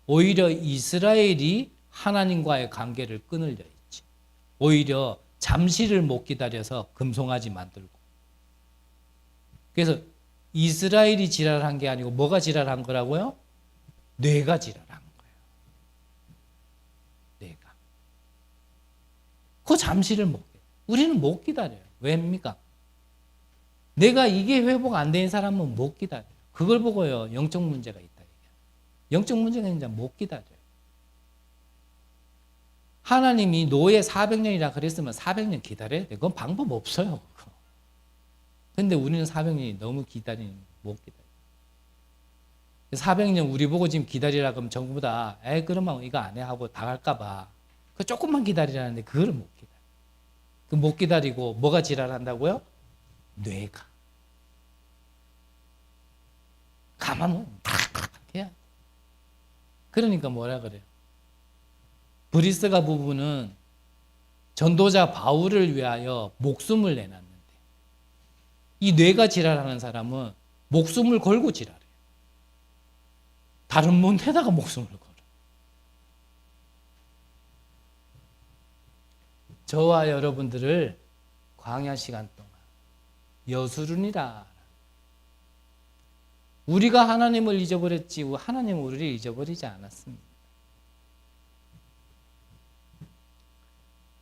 오히려 이스라엘이 하나님과의 관계를 끊으려 했지. 오히려 잠시를 못 기다려서 금송아지 만들고. 그래서 이스라엘이 지랄한 게 아니고 뭐가 지랄한 거라고요? 뇌가 지랄한 거예요. 뇌가. 그 잠시를 못 기다려요. 우리는 못 기다려요. 왜입니까? 내가 이게 회복 안 된 사람은 못 기다려요. 그걸 보고요. 영적 문제가 있다. 영적 문제가 있는 자는 못 기다려요. 하나님이 노예 400년이라 그랬으면 400년 기다려야 돼. 그건 방법 없어요. 근데 우리는 400년이 너무 기다리는, 못 기다려요. 400년 우리 보고 지금 기다리라 그러면 전부 다, 그러면 이거 안 해 하고 다 갈까봐. 그 조금만 기다리라는데 그걸 못 기다려. 그 못 기다리고 뭐가 지랄한다고요? 뇌가. 가만히 해야. 그러니까 뭐라 그래요? 브리스가 부부는 전도자 바울을 위하여 목숨을 내놨는데 이 뇌가 지랄하는 사람은 목숨을 걸고 지랄해요. 다른 문제에다가 목숨을 걸어. 저와 여러분들을 광야 시간 동안 여수르니라. 우리가 하나님을 잊어버렸지 하나님은 우리를 잊어버리지 않았습니다.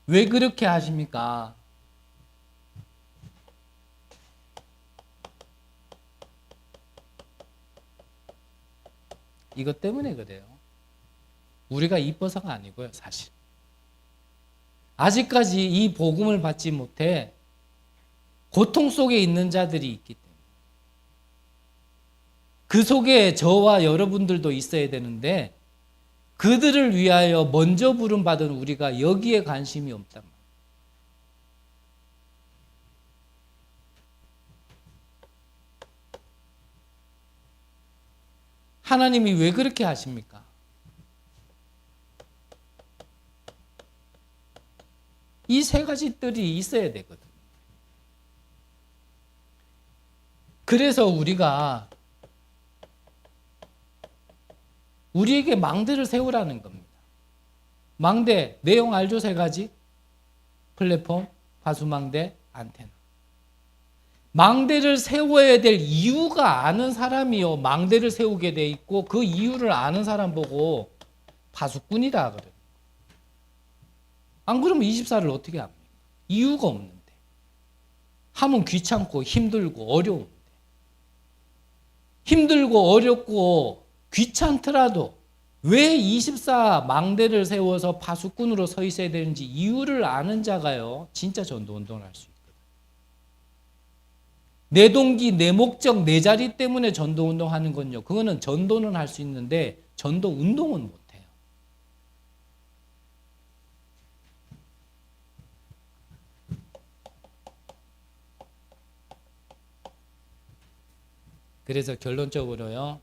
왜 그렇게 하십니까? 이것 때문에 그래요. 우리가 이뻐서가 아니고요, 사실. 아직까지 이 복음을 받지 못해 고통 속에 있는 자들이 있기 때문에 그 속에 저와 여러분들도 있어야 되는데 그들을 위하여 먼저 부름받은 우리가 여기에 관심이 없단 말이에요. 하나님이 왜 그렇게 하십니까? 이 세 가지 뜰이 있어야 되거든. 그래서 우리가 우리에게 망대를 세우라는 겁니다. 망대, 내용 알죠? 세 가지? 플랫폼, 파수망대, 안테나. 망대를 세워야 될 이유가 아는 사람이요. 망대를 세우게 돼 있고 그 이유를 아는 사람 보고 파수꾼이라 그래요. 안 그러면 24를 어떻게 합니까? 이유가 없는데. 하면 귀찮고 힘들고 어려운데. 힘들고 어렵고 귀찮더라도 왜 24 망대를 세워서 파수꾼으로 서 있어야 되는지 이유를 아는 자가요. 진짜 전도운동을 할 수 있거든요. 내 동기, 내 목적, 내 자리 때문에 전도운동하는 건요. 그거는 전도는 할 수 있는데 전도운동은 못해요. 그래서 결론적으로요.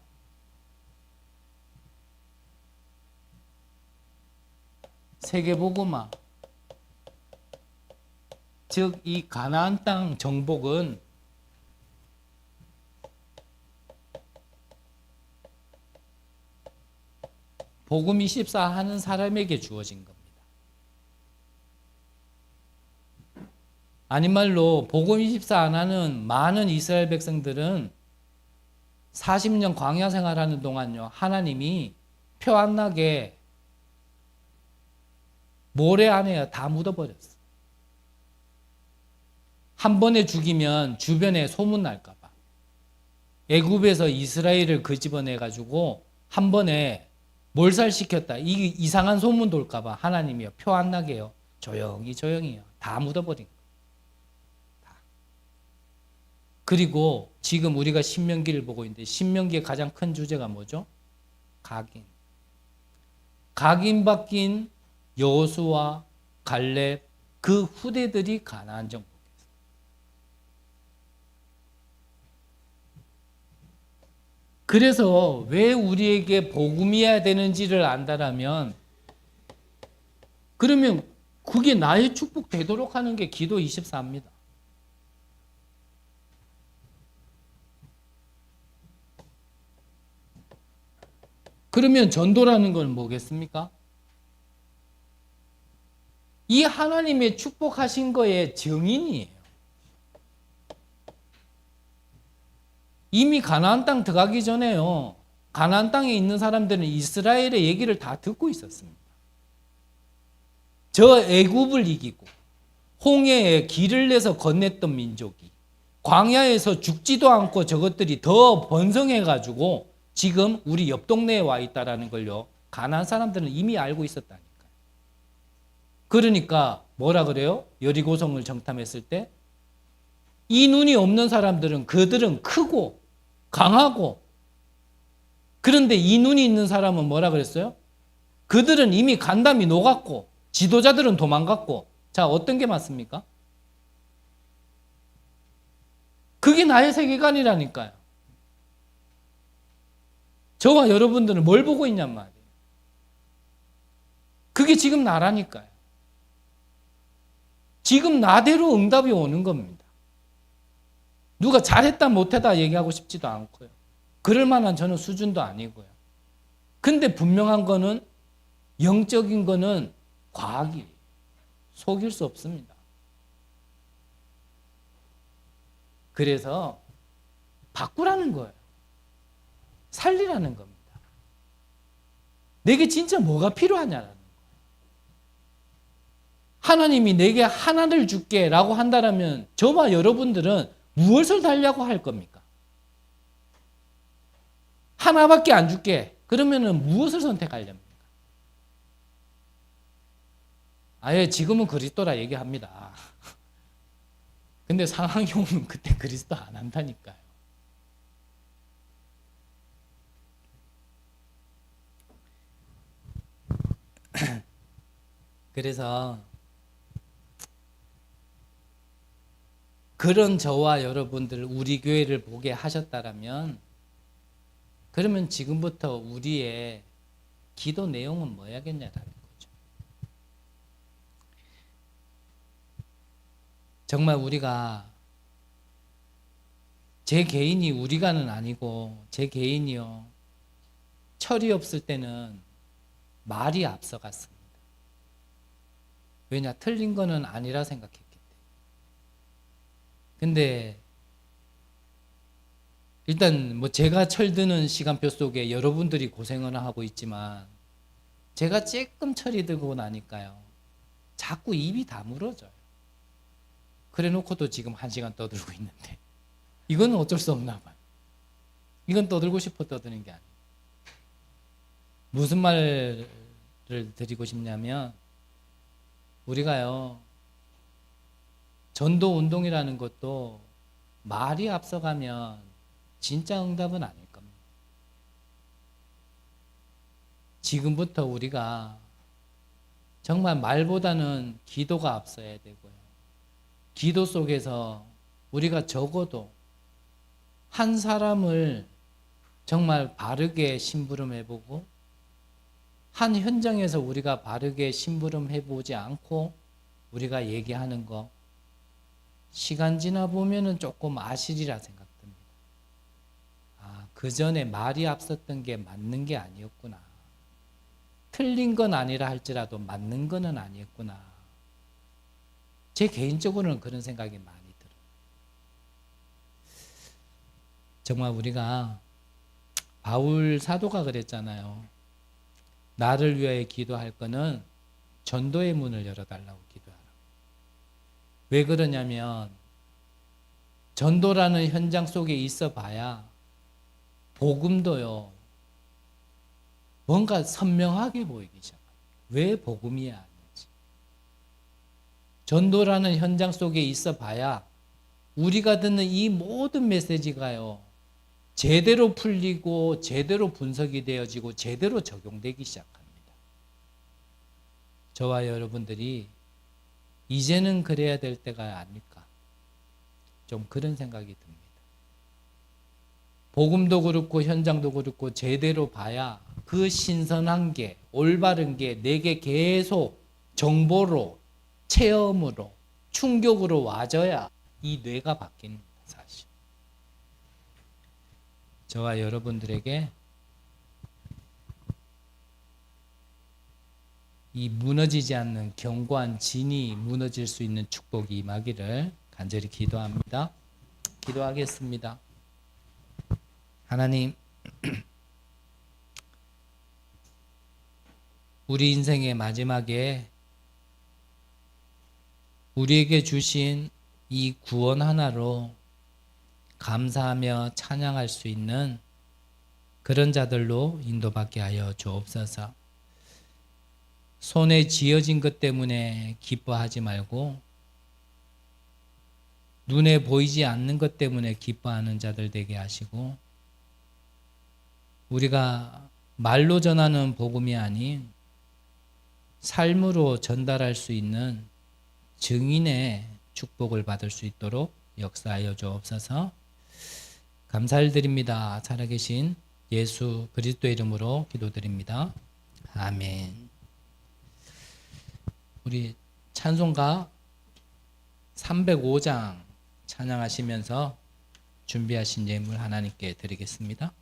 세계복음화, 즉 이 가나안 땅 정복은 복음 24 하는 사람에게 주어진 겁니다. 아닌 말로 복음 24 안 하는 많은 이스라엘 백성들은 40년 광야 생활하는 동안요. 하나님이 표 안 나게 모래 안에 다 묻어버렸어. 한 번에 죽이면 주변에 소문 날까 봐. 애굽에서 이스라엘을 그 집어내가지고 한 번에 몰살시켰다. 이 이상한 소문 돌까 봐 하나님이요. 표 안 나게요. 조용히요. 다 묻어버린 거예요. 다. 그리고 지금 우리가 신명기를 보고 있는데 신명기의 가장 큰 주제가 뭐죠? 각인. 각인 바뀐 여호수아, 갈렙 그 후대들이 가나안 정복했어요. 그래서 왜 우리에게 복음이어야 되는지를 안다라면 그러면 그게 나의 축복 되도록 하는 게 기도 24입니다. 그러면 전도라는 건 뭐겠습니까? 이 하나님의 축복하신 거의 증인이에요. 이미 가나안 땅 들어가기 전에요. 가나안 땅에 있는 사람들은 이스라엘의 얘기를 다 듣고 있었습니다. 저 애굽을 이기고 홍해에 길을 내서 건넸던 민족이 광야에서 죽지도 않고 저것들이 더 번성해가지고 지금 우리 옆 동네에 와 있다라는 걸요. 가나안 사람들은 이미 알고 있었다니까요. 그러니까 뭐라 그래요? 여리고성을 정탐했을 때 이 눈이 없는 사람들은 그들은 크고 강하고, 그런데 이 눈이 있는 사람은 뭐라 그랬어요? 그들은 이미 간담이 녹았고 지도자들은 도망갔고. 자, 어떤 게 맞습니까? 그게 나의 세계관이라니까요. 저와 여러분들은 뭘 보고 있냔 말이에요. 그게 지금 나라니까요. 지금 나대로 응답이 오는 겁니다. 누가 잘했다 못했다 얘기하고 싶지도 않고요. 그럴 만한 저는 수준도 아니고요. 근데 분명한 거는 영적인 거는 과학이에요. 속일 수 없습니다. 그래서 바꾸라는 거예요. 살리라는 겁니다. 내게 진짜 뭐가 필요하냐라는 거예요. 하나님이 내게 하나를 줄게 라고 한다면 저와 여러분들은 무엇을 달라고 할 겁니까? 하나밖에 안 줄게. 그러면 무엇을 선택하렵니까? 아예 지금은 그리스도라 얘기합니다. 근데 상황이 오면 그때 그리스도 안 한다니까요. 그래서 그런 저와 여러분들 우리 교회를 보게 하셨다라면 그러면 지금부터 우리의 기도 내용은 뭐야겠냐라는 거죠. 정말 우리가 제 개인이 우리가는 아니고 제 개인이요. 철이 없을 때는 말이 앞서갔습니다. 왜냐? 틀린 거는 아니라 생각했기 때문에. 근데 일단 뭐 제가 철드는 시간표 속에 여러분들이 고생을 하고 있지만 제가 조금 철이 들고 나니까요. 자꾸 입이 다물어져요. 그래 놓고도 지금 1시간 떠들고 있는데 이거는 어쩔 수 없나 봐요. 이건 떠들고 싶어 떠드는 게 아니에요. 무슨 말을 드리고 싶냐면 우리가요. 전도 운동이라는 것도 말이 앞서가면 진짜 응답은 아닐 겁니다. 지금부터 우리가 정말 말보다는 기도가 앞서야 되고요. 기도 속에서 우리가 적어도 한 사람을 정말 바르게 심부름해보고 한 현장에서 우리가 바르게 심부름해보지 않고 우리가 얘기하는 거 시간 지나 보면은 조금 아시리라 생각됩니다. 아, 그 전에 말이 앞섰던 게 맞는 게 아니었구나. 틀린 건 아니라 할지라도 맞는 거는 아니었구나. 제 개인적으로는 그런 생각이 많이 들어요. 정말 우리가 바울 사도가 그랬잖아요. 나를 위하여 기도할 거는 전도의 문을 열어달라고 기도하라. 왜 그러냐면 전도라는 현장 속에 있어 봐야 복음도요. 뭔가 선명하게 보이기 시작합니다. 왜 복음이야 하는지. 전도라는 현장 속에 있어 봐야 우리가 듣는 이 모든 메시지가요. 제대로 풀리고 제대로 분석이 되어지고 제대로 적용되기 시작합니다. 저와 여러분들이 이제는 그래야 될 때가 아닐까. 좀 그런 생각이 듭니다. 복음도 그렇고 현장도 그렇고 제대로 봐야 그 신선한 게 올바른 게 내게 계속 정보로 체험으로 충격으로 와줘야 이 뇌가 바뀝니다. 사실 저와 여러분들에게 이 무너지지 않는 견고한 진이 무너질 수 있는 축복이 임하기를 간절히 기도합니다. 기도하겠습니다. 하나님, 우리 인생의 마지막에 우리에게 주신 이 구원 하나로 감사하며 찬양할 수 있는 그런 자들로 인도받게 하여 주옵소서. 손에 쥐어진 것 때문에 기뻐하지 말고 눈에 보이지 않는 것 때문에 기뻐하는 자들 되게 하시고, 우리가 말로 전하는 복음이 아닌 삶으로 전달할 수 있는 증인의 축복을 받을 수 있도록 역사하여 주옵소서. 감사를 드립니다. 살아계신 예수 그리스도 이름으로 기도드립니다. 아멘. 우리 찬송가 305장 찬양하시면서 준비하신 예물 하나님께 드리겠습니다.